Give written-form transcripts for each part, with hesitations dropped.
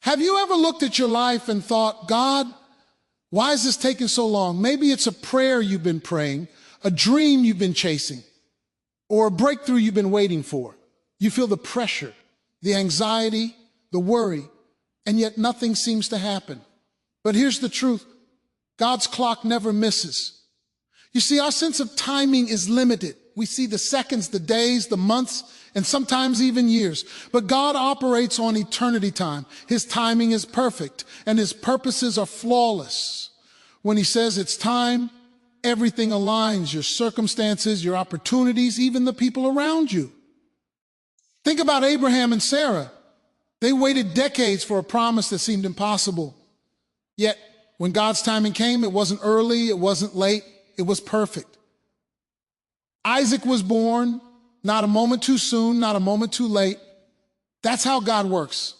Have you ever looked at your life and thought, God, why is this taking so long? Maybe it's a prayer you've been praying, a dream you've been chasing, or a breakthrough you've been waiting for. You feel the pressure, the anxiety, the worry, and yet nothing seems to happen. But here's the truth. God's clock never misses. You see, our sense of timing is limited. We see the seconds, the days, the months, and sometimes even years. But God operates on eternity time. His timing is perfect, and his purposes are flawless. When he says it's time, everything aligns, your circumstances, your opportunities, even the people around you. Think about Abraham and Sarah. They waited decades for a promise that seemed impossible. Yet, when God's timing came, it wasn't early, it wasn't late, it was perfect. Isaac was born, not a moment too soon, not a moment too late. That's how God works.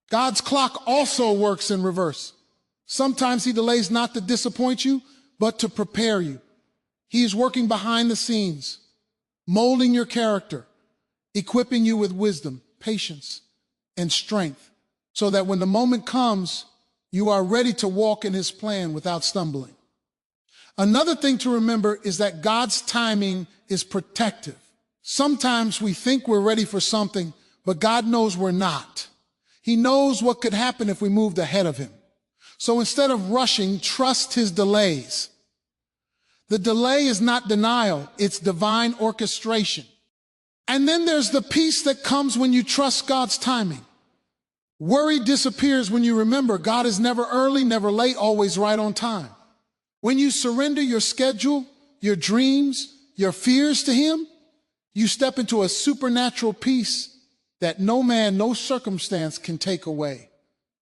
God's clock also works in reverse. Sometimes he delays not to disappoint you, but to prepare you. He is working behind the scenes, molding your character, equipping you with wisdom, patience, and strength, so that when the moment comes, you are ready to walk in his plan without stumbling. Another thing to remember is that God's timing is protective. Sometimes we think we're ready for something, but God knows we're not. He knows what could happen if we moved ahead of him. So instead of rushing, trust his delays. The delay is not denial, it's divine orchestration. And then there's the peace that comes when you trust God's timing. Worry disappears when you remember God is never early, never late, always right on time. When you surrender your schedule, your dreams, your fears to him, you step into a supernatural peace that no man, no circumstance can take away.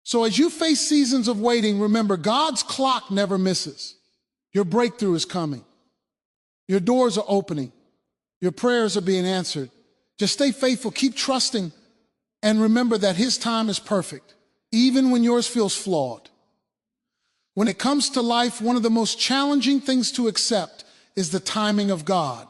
So as you face seasons of waiting, remember God's clock never misses. Your breakthrough is coming. Your doors are opening. Your prayers are being answered. Just stay faithful, keep trusting, and remember that his time is perfect, even when yours feels flawed. When it comes to life, one of the most challenging things to accept is the timing of God.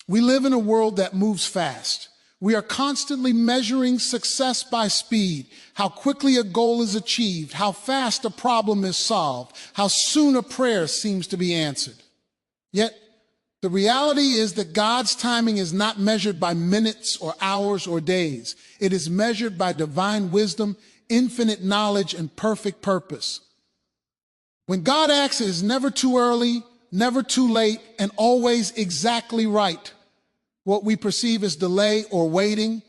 We live in a world that moves fast. We are constantly measuring success by speed, how quickly a goal is achieved, how fast a problem is solved, how soon a prayer seems to be answered. Yet, the reality is that God's timing is not measured by minutes or hours or days. It is measured by divine wisdom, infinite knowledge, and perfect purpose. When God acts, it is never too early, never too late, and always exactly right. What we perceive as delay or waiting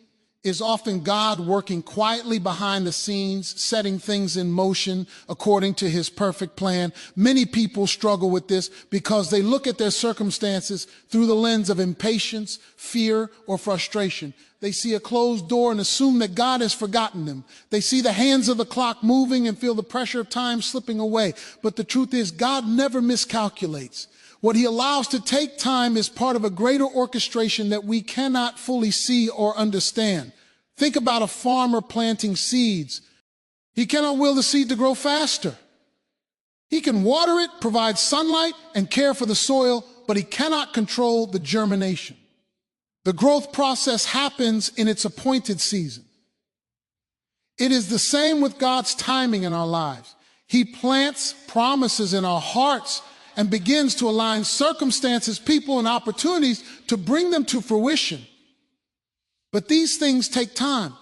is often God working quietly behind the scenes, setting things in motion according to his perfect plan. Many people struggle with this because they look at their circumstances through the lens of impatience, fear, or frustration. They see a closed door and assume that God has forgotten them. They see the hands of the clock moving and feel the pressure of time slipping away. But the truth is, God never miscalculates. What he allows to take time is part of a greater orchestration that we cannot fully see or understand. Think about a farmer planting seeds. He cannot will the seed to grow faster. He can water it, provide sunlight, and care for the soil, but he cannot control the germination. The growth process happens in its appointed season. It is the same with God's timing in our lives. He plants promises in our hearts and begins to align circumstances, people, and opportunities to bring them to fruition. But these things take time.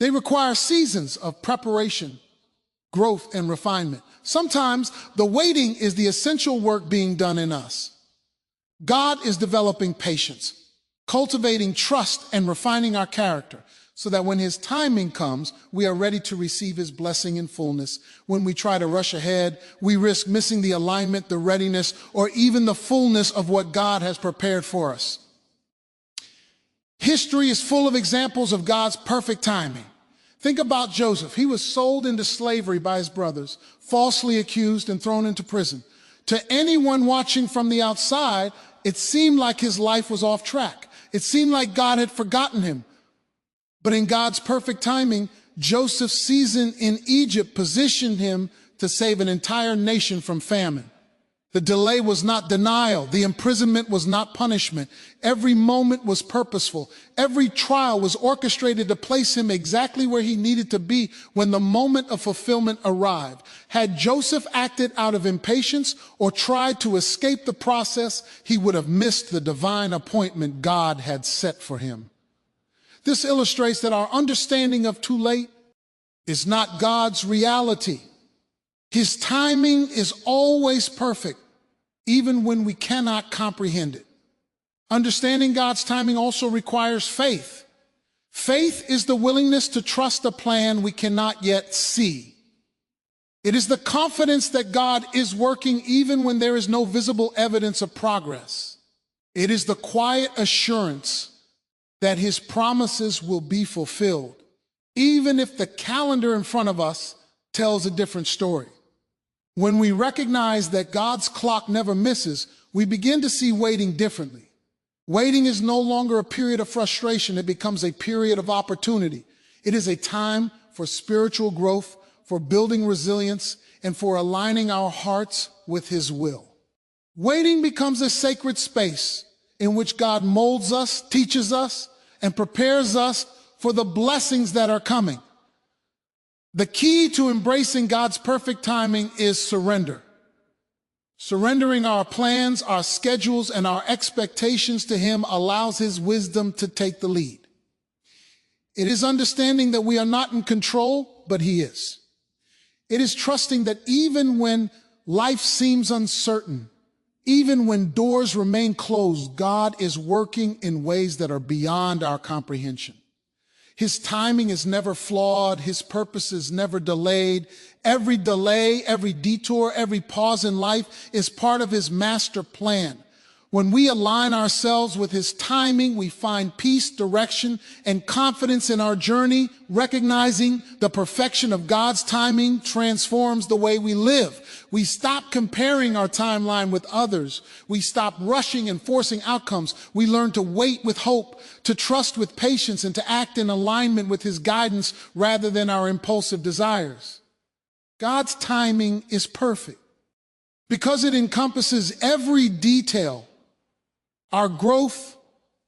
They require seasons of preparation, growth, and refinement. Sometimes the waiting is the essential work being done in us. God is developing patience, cultivating trust, and refining our character, so that when his timing comes, we are ready to receive his blessing in fullness. When we try to rush ahead, we risk missing the alignment, the readiness, or even the fullness of what God has prepared for us. History is full of examples of God's perfect timing. Think about Joseph. He was sold into slavery by his brothers, falsely accused and thrown into prison. To anyone watching from the outside, it seemed like his life was off track. It seemed like God had forgotten him. But in God's perfect timing, Joseph's season in Egypt positioned him to save an entire nation from famine. The delay was not denial. The imprisonment was not punishment. Every moment was purposeful. Every trial was orchestrated to place him exactly where he needed to be when the moment of fulfillment arrived. Had Joseph acted out of impatience or tried to escape the process, he would have missed the divine appointment God had set for him. This illustrates that our understanding of too late is not God's reality. His timing is always perfect, even when we cannot comprehend it. Understanding God's timing also requires faith. Faith is the willingness to trust a plan we cannot yet see. It is the confidence that God is working even when there is no visible evidence of progress. It is the quiet assurance that his promises will be fulfilled, even if the calendar in front of us tells a different story. When we recognize that God's clock never misses, we begin to see waiting differently. Waiting is no longer a period of frustration. It becomes a period of opportunity. It is a time for spiritual growth, for building resilience, and for aligning our hearts with his will. Waiting becomes a sacred space in which God molds us, teaches us, and prepares us for the blessings that are coming. The key to embracing God's perfect timing is surrender. Surrendering our plans, our schedules, and our expectations to him allows his wisdom to take the lead. It is understanding that we are not in control, but he is. It is trusting that even when life seems uncertain, even when doors remain closed, God is working in ways that are beyond our comprehension. His timing is never flawed. His purpose is never delayed. Every delay, every detour, every pause in life is part of his master plan. When we align ourselves with his timing, we find peace, direction, and confidence in our journey. Recognizing the perfection of God's timing transforms the way we live. We stop comparing our timeline with others. We stop rushing and forcing outcomes. We learn to wait with hope, to trust with patience, and to act in alignment with his guidance rather than our impulsive desires. God's timing is perfect because it encompasses every detail: our growth,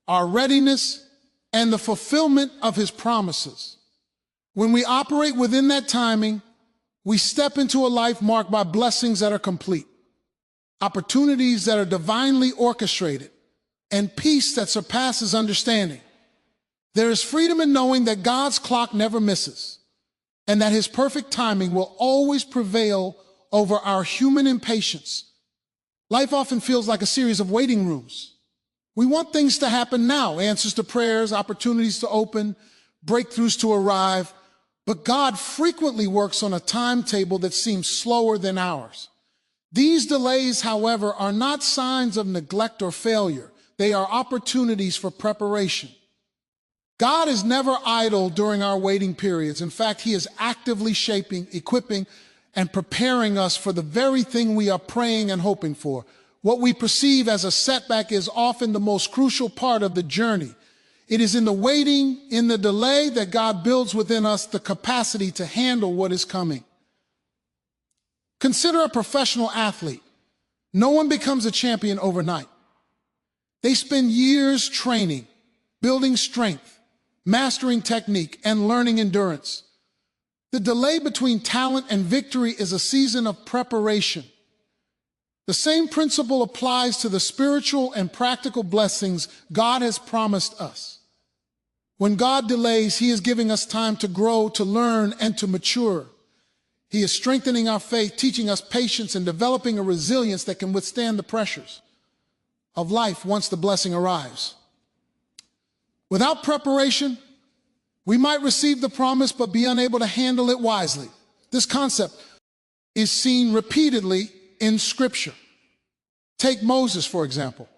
our readiness, and the fulfillment of his promises. When we operate within that timing, we step into a life marked by blessings that are complete, opportunities that are divinely orchestrated, and peace that surpasses understanding. There is freedom in knowing that God's clock never misses, and that his perfect timing will always prevail over our human impatience. Life often feels like a series of waiting rooms. We want things to happen now, answers to prayers, opportunities to open, breakthroughs to arrive. But God frequently works on a timetable that seems slower than ours. These delays, however, are not signs of neglect or failure. They are opportunities for preparation. God is never idle during our waiting periods. In fact, he is actively shaping, equipping, and preparing us for the very thing we are praying and hoping for. What we perceive as a setback is often the most crucial part of the journey. It is in the waiting, in the delay, that God builds within us the capacity to handle what is coming. Consider a professional athlete. No one becomes a champion overnight. They spend years training, building strength, mastering technique, and learning endurance. The delay between talent and victory is a season of preparation. The same principle applies to the spiritual and practical blessings God has promised us. When God delays, he is giving us time to grow, to learn, and to mature. He is strengthening our faith, teaching us patience, and developing a resilience that can withstand the pressures of life once the blessing arrives. Without preparation, we might receive the promise but be unable to handle it wisely. This concept is seen repeatedly in Scripture. Take Moses, for example.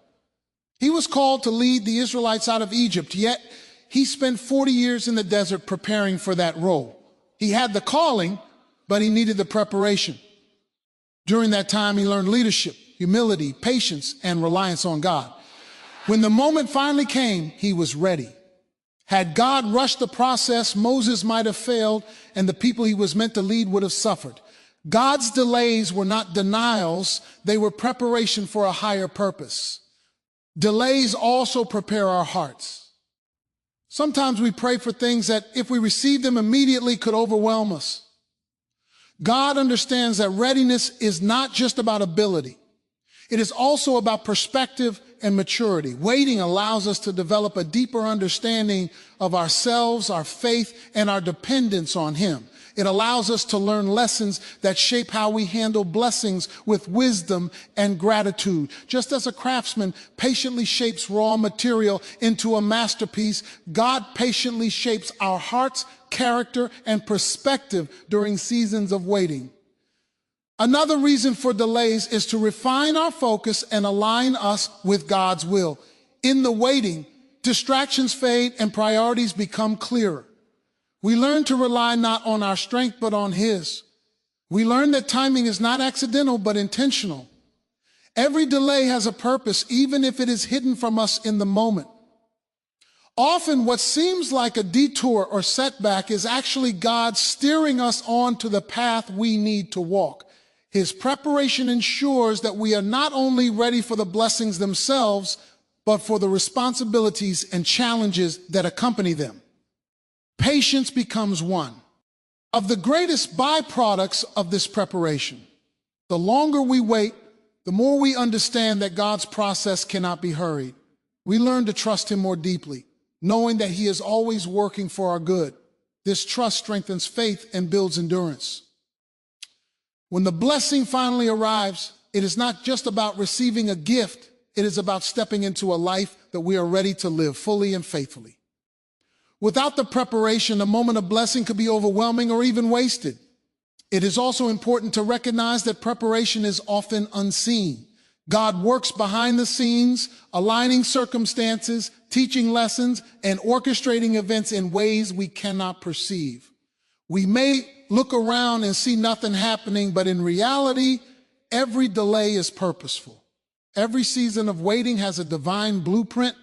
He was called to lead the Israelites out of Egypt, yet he spent 40 years in the desert preparing for that role. He had the calling, but he needed the preparation. During that time, he learned leadership, humility, patience, and reliance on God. When the moment finally came, he was ready. Had God rushed the process, Moses might have failed, and the people he was meant to lead would have suffered. God's delays were not denials, they were preparation for a higher purpose. Delays also prepare our hearts. Sometimes we pray for things that, if we receive them immediately, could overwhelm us. God understands that readiness is not just about ability. It is also about perspective and maturity. Waiting allows us to develop a deeper understanding of ourselves, our faith, and our dependence on Him. It allows us to learn lessons that shape how we handle blessings with wisdom and gratitude. Just as a craftsman patiently shapes raw material into a masterpiece, God patiently shapes our hearts, character, and perspective during seasons of waiting. Another reason for delays is to refine our focus and align us with God's will. In the waiting, distractions fade and priorities become clearer. We learn to rely not on our strength, but on His. We learn that timing is not accidental, but intentional. Every delay has a purpose, even if it is hidden from us in the moment. Often what seems like a detour or setback is actually God steering us on to the path we need to walk. His preparation ensures that we are not only ready for the blessings themselves, but for the responsibilities and challenges that accompany them. Patience becomes one of the greatest byproducts of this preparation. The longer we wait, the more we understand that God's process cannot be hurried. We learn to trust Him more deeply, knowing that He is always working for our good. This trust strengthens faith and builds endurance. When the blessing finally arrives, it is not just about receiving a gift, it is about stepping into a life that we are ready to live fully and faithfully. Without the preparation, a moment of blessing could be overwhelming or even wasted. It is also important to recognize that preparation is often unseen. God works behind the scenes, aligning circumstances, teaching lessons, and orchestrating events in ways we cannot perceive. We may look around and see nothing happening, but in reality, every delay is purposeful. Every season of waiting has a divine blueprint.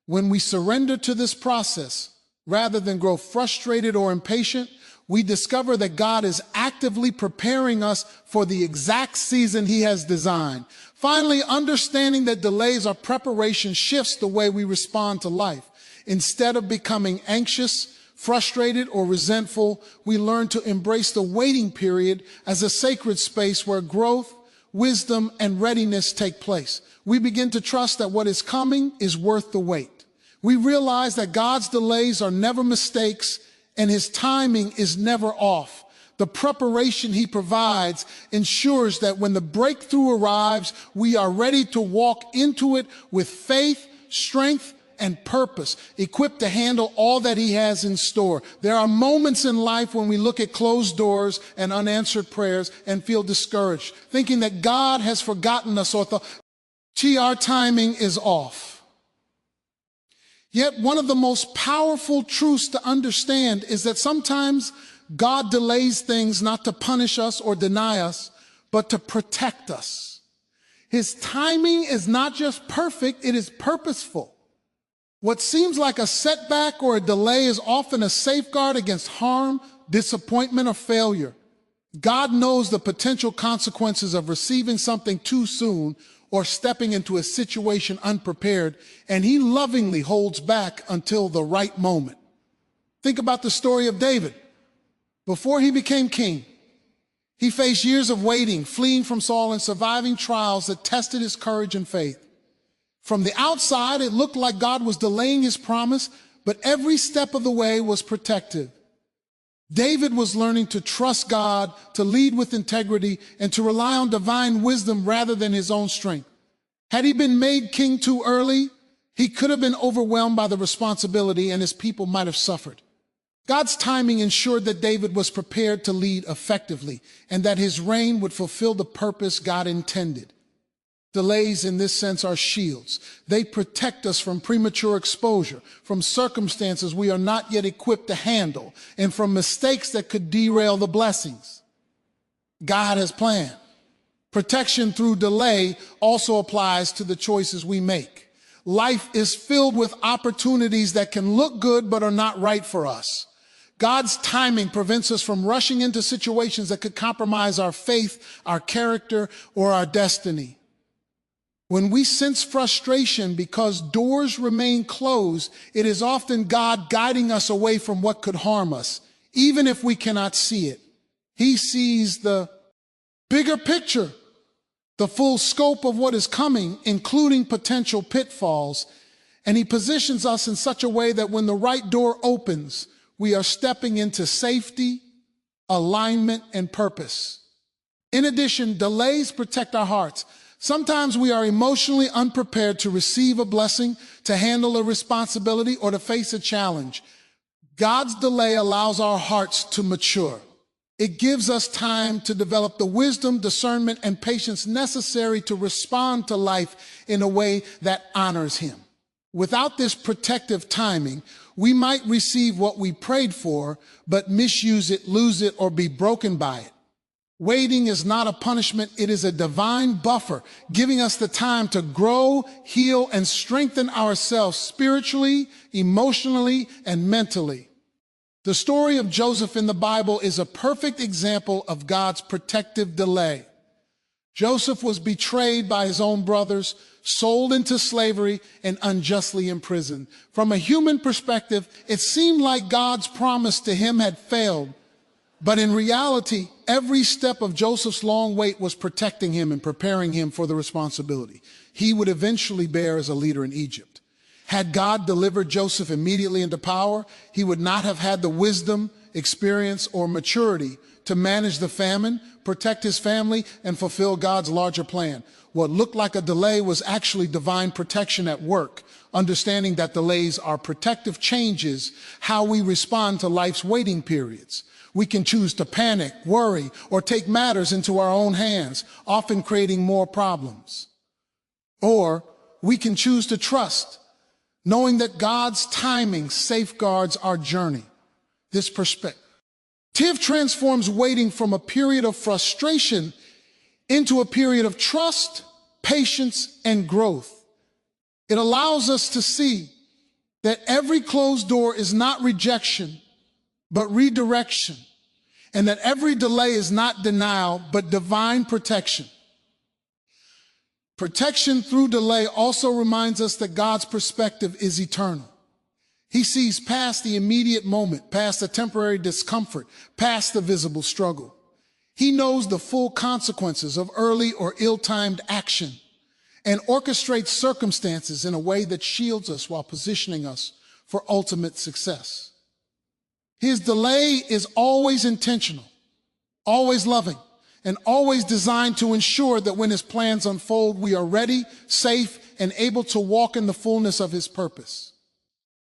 When we surrender to this process, rather than grow frustrated or impatient, we discover that God is actively preparing us for the exact season He has designed. Finally, understanding that delays are preparation shifts the way we respond to life. Instead of becoming anxious, frustrated, or resentful, we learn to embrace the waiting period as a sacred space where growth, wisdom, and readiness take place. We begin to trust that what is coming is worth the wait. We realize that God's delays are never mistakes and His timing is never off. The preparation He provides ensures that when the breakthrough arrives, we are ready to walk into it with faith, strength, and purpose, equipped to handle all that He has in store. There are moments in life when we look at closed doors and unanswered prayers and feel discouraged, thinking that God has forgotten us or our timing is off. Yet one of the most powerful truths to understand is that sometimes God delays things not to punish us or deny us, but to protect us. His timing is not just perfect, it is purposeful. What seems like a setback or a delay is often a safeguard against harm, disappointment, or failure. God knows the potential consequences of receiving something too soon or stepping into a situation unprepared, and He lovingly holds back until the right moment. Think about the story of David. Before he became king, he faced years of waiting, fleeing from Saul, and surviving trials that tested his courage and faith. From the outside, it looked like God was delaying His promise, but every step of the way was protective. David was learning to trust God, to lead with integrity, and to rely on divine wisdom rather than his own strength. Had he been made king too early, he could have been overwhelmed by the responsibility and his people might have suffered. God's timing ensured that David was prepared to lead effectively and that his reign would fulfill the purpose God intended. Delays in this sense are shields. They protect us from premature exposure, from circumstances we are not yet equipped to handle, and from mistakes that could derail the blessings God has planned. Protection through delay also applies to the choices we make. Life is filled with opportunities that can look good but are not right for us. God's timing prevents us from rushing into situations that could compromise our faith, our character, or our destiny. When we sense frustration because doors remain closed, it is often God guiding us away from what could harm us, even if we cannot see it. He sees the bigger picture, the full scope of what is coming, including potential pitfalls, and He positions us in such a way that when the right door opens, we are stepping into safety, alignment, and purpose. In addition, delays protect our hearts. Sometimes we are emotionally unprepared to receive a blessing, to handle a responsibility, or to face a challenge. God's delay allows our hearts to mature. It gives us time to develop the wisdom, discernment, and patience necessary to respond to life in a way that honors Him. Without this protective timing, we might receive what we prayed for, but misuse it, lose it, or be broken by it. Waiting is not a punishment, it is a divine buffer, giving us the time to grow, heal, and strengthen ourselves spiritually, emotionally, and mentally. The story of Joseph in the Bible is a perfect example of God's protective delay. Joseph was betrayed by his own brothers, sold into slavery, and unjustly imprisoned. From a human perspective, it seemed like God's promise to him had failed. But in reality, every step of Joseph's long wait was protecting him and preparing him for the responsibility he would eventually bear as a leader in Egypt. Had God delivered Joseph immediately into power, he would not have had the wisdom, experience, or maturity to manage the famine, protect his family, and fulfill God's larger plan. What looked like a delay was actually divine protection at work. Understanding that delays are protective changes how we respond to life's waiting periods. We can choose to panic, worry, or take matters into our own hands, often creating more problems. Or we can choose to trust, knowing that God's timing safeguards our journey. This perspective transforms waiting from a period of frustration into a period of trust, patience, and growth. It allows us to see that every closed door is not rejection, but redirection, and that every delay is not denial, but divine protection. Protection through delay also reminds us that God's perspective is eternal. He sees past the immediate moment, past the temporary discomfort, past the visible struggle. He knows the full consequences of early or ill-timed action and orchestrates circumstances in a way that shields us while positioning us for ultimate success. His delay is always intentional, always loving, and always designed to ensure that when His plans unfold, we are ready, safe, and able to walk in the fullness of His purpose.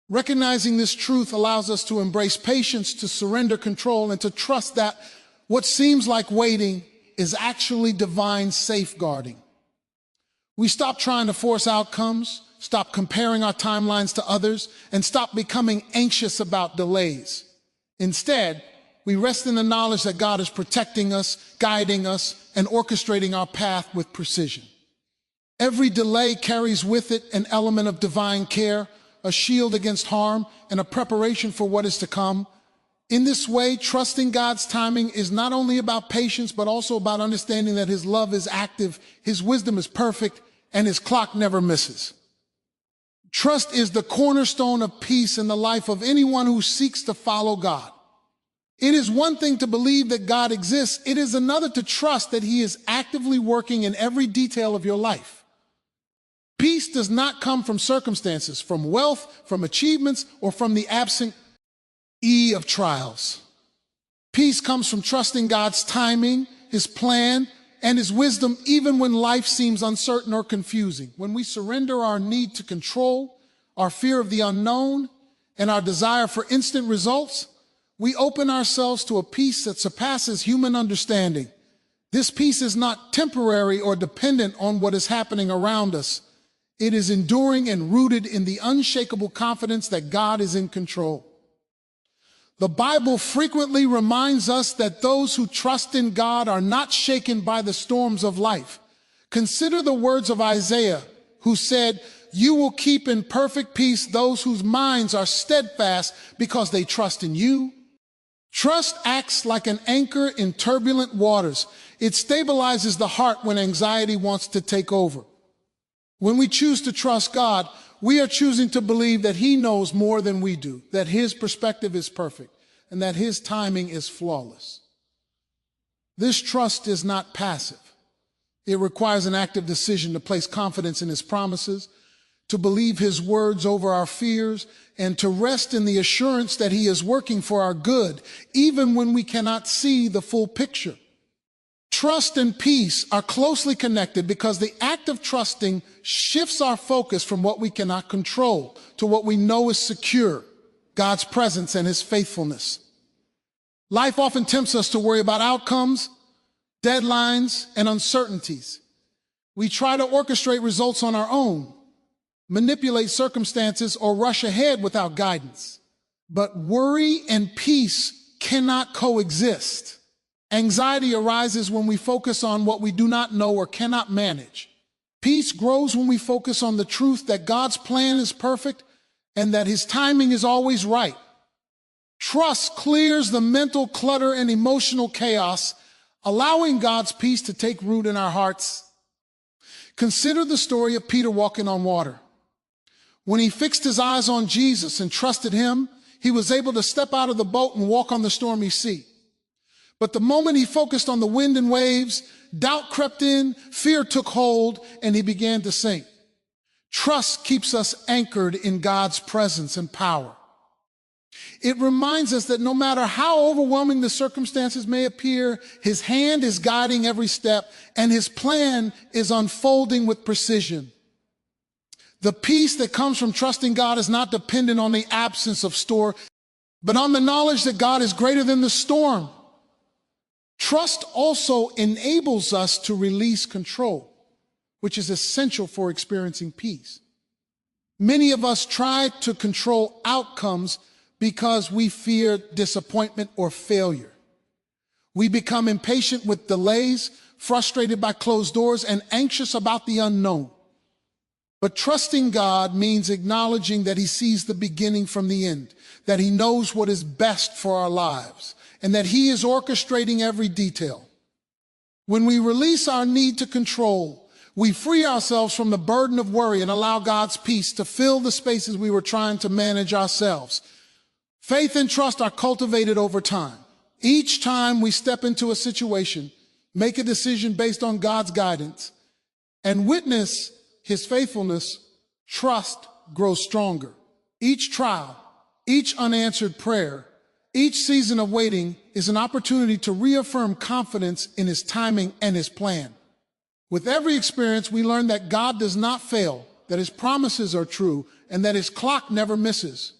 Recognizing this truth allows us to embrace patience, to surrender control, and to trust that what seems like waiting is actually divine safeguarding. We stop trying to force outcomes, stop comparing our timelines to others, and stop becoming anxious about delays. Instead, we rest in the knowledge that God is protecting us, guiding us, and orchestrating our path with precision. Every delay carries with it an element of divine care, a shield against harm, and a preparation for what is to come. In this way, trusting God's timing is not only about patience, but also about understanding that His love is active, His wisdom is perfect, and His clock never misses. Trust is the cornerstone of peace in the life of anyone who seeks to follow God. It is one thing to believe that God exists. It is another to trust that He is actively working in every detail of your life. Peace does not come from circumstances, from wealth, from achievements, or from the absence of trials. Peace comes from trusting God's timing, His plan, and His wisdom, even when life seems uncertain or confusing. When we surrender our need to control, our fear of the unknown, and our desire for instant results, we open ourselves to a peace that surpasses human understanding. This peace is not temporary or dependent on what is happening around us. It is enduring and rooted in the unshakable confidence that God is in control. The Bible frequently reminds us that those who trust in God are not shaken by the storms of life. Consider the words of Isaiah, who said, "You will keep in perfect peace those whose minds are steadfast because they trust in you." Trust acts like an anchor in turbulent waters. It stabilizes the heart when anxiety wants to take over. When we choose to trust God, we are choosing to believe that He knows more than we do, that His perspective is perfect, and that His timing is flawless. This trust is not passive. It requires an active decision to place confidence in His promises, to believe His words over our fears, and to rest in the assurance that He is working for our good, even when we cannot see the full picture. Trust and peace are closely connected because the act of trusting shifts our focus from what we cannot control to what we know is secure, God's presence and His faithfulness. Life often tempts us to worry about outcomes, deadlines, and uncertainties. We try to orchestrate results on our own, manipulate circumstances, or rush ahead without guidance. But worry and peace cannot coexist. Anxiety arises when we focus on what we do not know or cannot manage. Peace grows when we focus on the truth that God's plan is perfect and that His timing is always right. Trust clears the mental clutter and emotional chaos, allowing God's peace to take root in our hearts. Consider the story of Peter walking on water. When he fixed his eyes on Jesus and trusted Him, he was able to step out of the boat and walk on the stormy sea. But the moment he focused on the wind and waves, doubt crept in, fear took hold, and he began to sink. Trust keeps us anchored in God's presence and power. It reminds us that no matter how overwhelming the circumstances may appear, His hand is guiding every step, and His plan is unfolding with precision. The peace that comes from trusting God is not dependent on the absence of storm, but on the knowledge that God is greater than the storm. Trust also enables us to release control, which is essential for experiencing peace. Many of us try to control outcomes because we fear disappointment or failure. We become impatient with delays, frustrated by closed doors, and anxious about the unknown. But trusting God means acknowledging that He sees the beginning from the end, that He knows what is best for our lives, and that He is orchestrating every detail. When we release our need to control, we free ourselves from the burden of worry and allow God's peace to fill the spaces we were trying to manage ourselves. Faith and trust are cultivated over time. Each time we step into a situation, make a decision based on God's guidance, and witness His faithfulness, trust grows stronger. Each trial, each unanswered prayer, each season of waiting is an opportunity to reaffirm confidence in His timing and His plan. With every experience, we learn that God does not fail, that His promises are true, and that His clock never misses.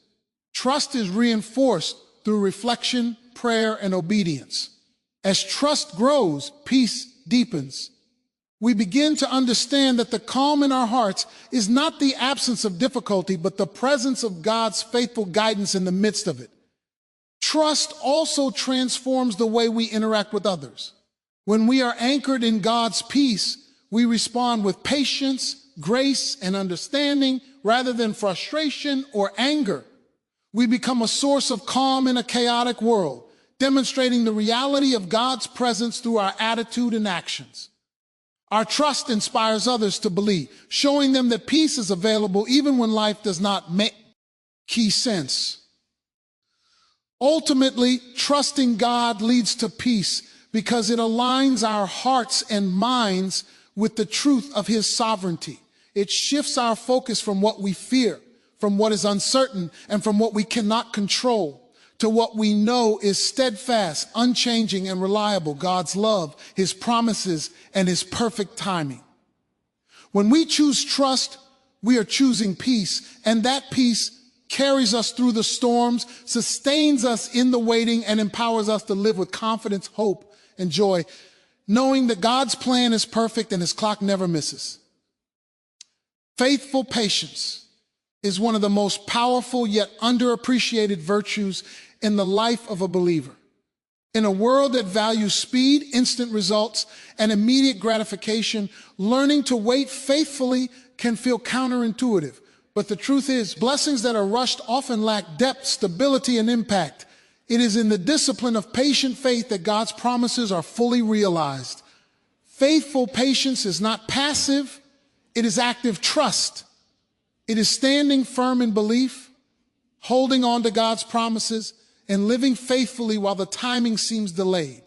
Trust is reinforced through reflection, prayer, and obedience. As trust grows, peace deepens. We begin to understand that the calm in our hearts is not the absence of difficulty, but the presence of God's faithful guidance in the midst of it. Trust also transforms the way we interact with others. When we are anchored in God's peace, we respond with patience, grace, and understanding rather than frustration or anger. We become a source of calm in a chaotic world, demonstrating the reality of God's presence through our attitude and actions. Our trust inspires others to believe, showing them that peace is available even when life does not make sense. Ultimately, trusting God leads to peace because it aligns our hearts and minds with the truth of His sovereignty. It shifts our focus from what we fear, from what is uncertain, and from what we cannot control, to what we know is steadfast, unchanging, and reliable, God's love, His promises, and His perfect timing. When we choose trust, we are choosing peace, and that peace carries us through the storms, sustains us in the waiting, and empowers us to live with confidence, hope, and joy, knowing that God's plan is perfect and His clock never misses. Faithful patience is one of the most powerful yet underappreciated virtues in the life of a believer. In a world that values speed, instant results, and immediate gratification, learning to wait faithfully can feel counterintuitive. But the truth is, blessings that are rushed often lack depth, stability, and impact. It is in the discipline of patient faith that God's promises are fully realized. Faithful patience is not passive, it is active trust. It is standing firm in belief, holding on to God's promises, and living faithfully while the timing seems delayed.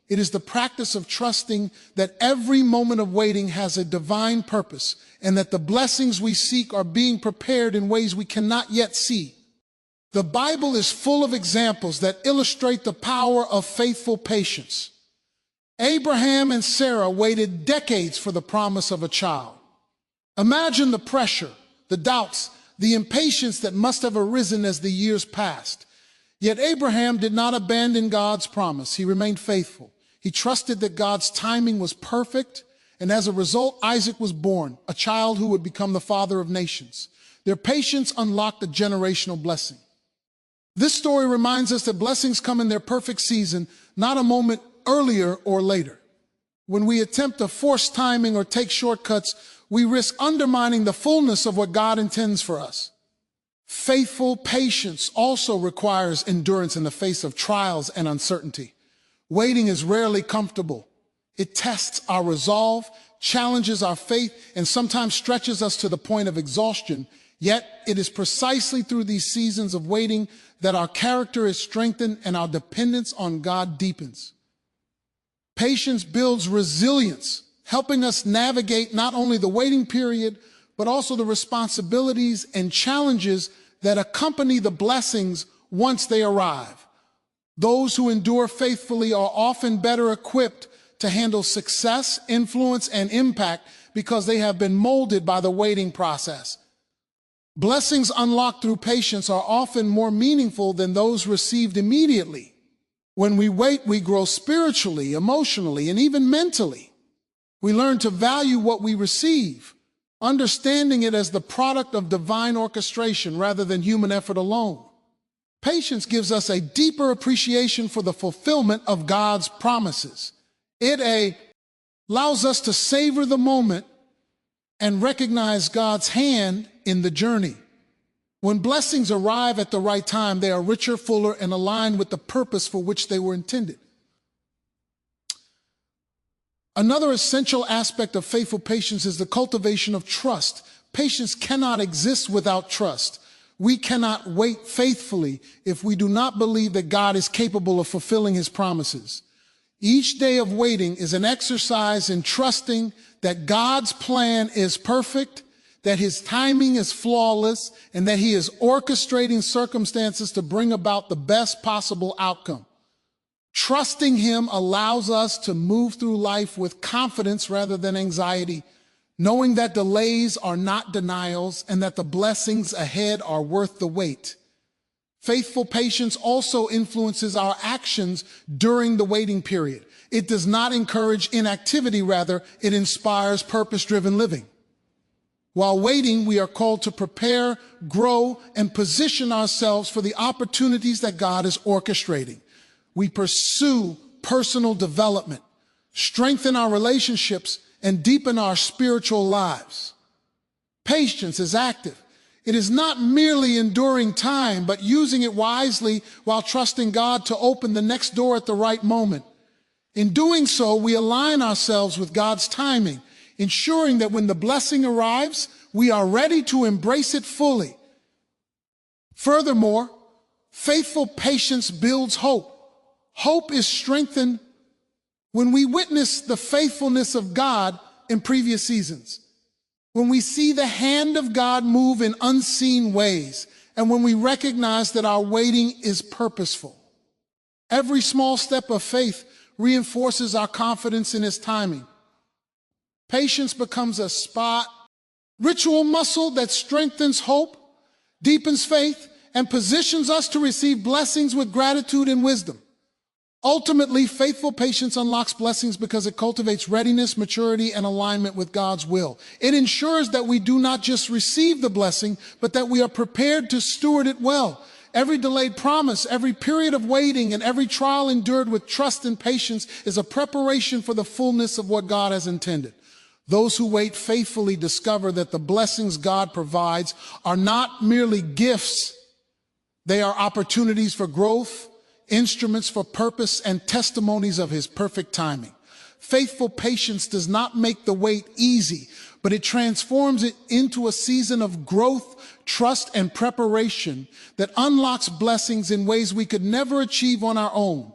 It is the practice of trusting that every moment of waiting has a divine purpose and that the blessings we seek are being prepared in ways we cannot yet see. The Bible is full of examples that illustrate the power of faithful patience. Abraham and Sarah waited decades for the promise of a child. Imagine the pressure, the doubts, the impatience that must have arisen as the years passed. Yet Abraham did not abandon God's promise. He remained faithful. He trusted that God's timing was perfect, and as a result, Isaac was born, a child who would become the father of nations. Their patience unlocked a generational blessing. This story reminds us that blessings come in their perfect season, not a moment earlier or later. When we attempt to force timing or take shortcuts, we risk undermining the fullness of what God intends for us. Faithful patience also requires endurance in the face of trials and uncertainty. Waiting is rarely comfortable. It tests our resolve, challenges our faith, and sometimes stretches us to the point of exhaustion. Yet it is precisely through these seasons of waiting that our character is strengthened and our dependence on God deepens. Patience builds resilience, helping us navigate not only the waiting period, but also the responsibilities and challenges that accompany the blessings once they arrive. Those who endure faithfully are often better equipped to handle success, influence, and impact because they have been molded by the waiting process. Blessings unlocked through patience are often more meaningful than those received immediately. When we wait, we grow spiritually, emotionally, and even mentally. We learn to value what we receive, understanding it as the product of divine orchestration rather than human effort alone. Patience gives us a deeper appreciation for the fulfillment of God's promises. It allows us to savor the moment and recognize God's hand in the journey. When blessings arrive at the right time, they are richer, fuller, and aligned with the purpose for which they were intended. Another essential aspect of faithful patience is the cultivation of trust. Patience cannot exist without trust. We cannot wait faithfully if we do not believe that God is capable of fulfilling his promises. Each day of waiting is an exercise in trusting that God's plan is perfect, that his timing is flawless, and that he is orchestrating circumstances to bring about the best possible outcome. Trusting him allows us to move through life with confidence rather than anxiety, knowing that delays are not denials and that the blessings ahead are worth the wait. Faithful patience also influences our actions during the waiting period. It does not encourage inactivity, rather, it inspires purpose-driven living. While waiting, we are called to prepare, grow, and position ourselves for the opportunities that God is orchestrating. We pursue personal development, strengthen our relationships, and deepen our spiritual lives. Patience is active. It is not merely enduring time, but using it wisely while trusting God to open the next door at the right moment. In doing so, we align ourselves with God's timing, ensuring that when the blessing arrives, we are ready to embrace it fully. Furthermore, faithful patience builds hope. Hope is strengthened when we witness the faithfulness of God in previous seasons, when we see the hand of God move in unseen ways, and when we recognize that our waiting is purposeful. Every small step of faith reinforces our confidence in his timing. Patience becomes a ritual muscle that strengthens hope, deepens faith, and positions us to receive blessings with gratitude and wisdom. Ultimately, faithful patience unlocks blessings because it cultivates readiness, maturity, and alignment with God's will. It ensures that we do not just receive the blessing, but that we are prepared to steward it well. Every delayed promise, every period of waiting, and every trial endured with trust and patience is a preparation for the fullness of what God has intended. Those who wait faithfully discover that the blessings God provides are not merely gifts. They are opportunities for growth, instruments for purpose and testimonies of his perfect timing. Faithful patience does not make the wait easy, but it transforms it into a season of growth, trust, and preparation that unlocks blessings in ways we could never achieve on our own.